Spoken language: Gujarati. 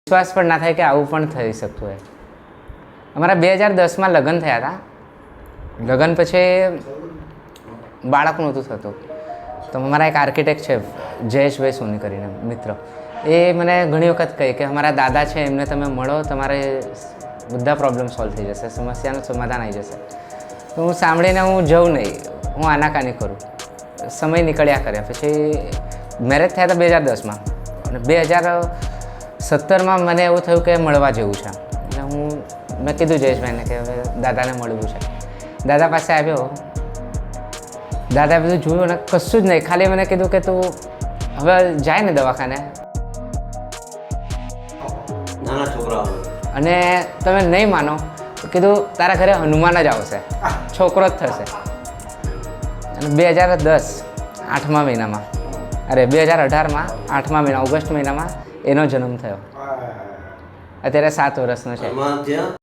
વિશ્વાસ પણ ના થાય કે આવું પણ થઈ શકતું હોય. અમારા 2010માં લગ્ન થયા હતા. લગ્ન પછી બાળક નહોતું થતું. તો અમારા એક આર્કિટેક્ટ છે જયેશભાઈ સોની કરીને મિત્ર, એ મને ઘણી વખત કહે કે અમારા દાદા છે એમને તમે મળો, તમારે બધા પ્રોબ્લેમ સોલ્વ થઈ જશે, સમસ્યાનું સમાધાન આવી જશે. તો હું સાંભળીને હું જઉં નહીં, હું આનાકાની કરું. સમય નીકળ્યા કર્યા. પછી મેરેજ થયા હતા 2010માં અને 2017માં મને એવું થયું કે મળવા જેવું છે. એટલે મેં કીધું જયેશભાઈને કે હવે દાદાને મળવું છે. દાદા પાસે આવ્યો. દાદા બધું જોયું ને કશું જ નહીં, ખાલી મને કીધું કે તું હવે જાય ને દવાખાને. નાના છોકરાઓ અને તમે નહીં માનો તો કીધું તારા ઘરે હનુમાન જ આવશે, છોકરો જ થશે. અને 2010 8મા મહિનામાં, અરે 2018માં 8મા મહિના ઓગસ્ટ મહિનામાં એનો જન્મ થયો. અત્યારે 7 વર્ષનો છે. ત્યાં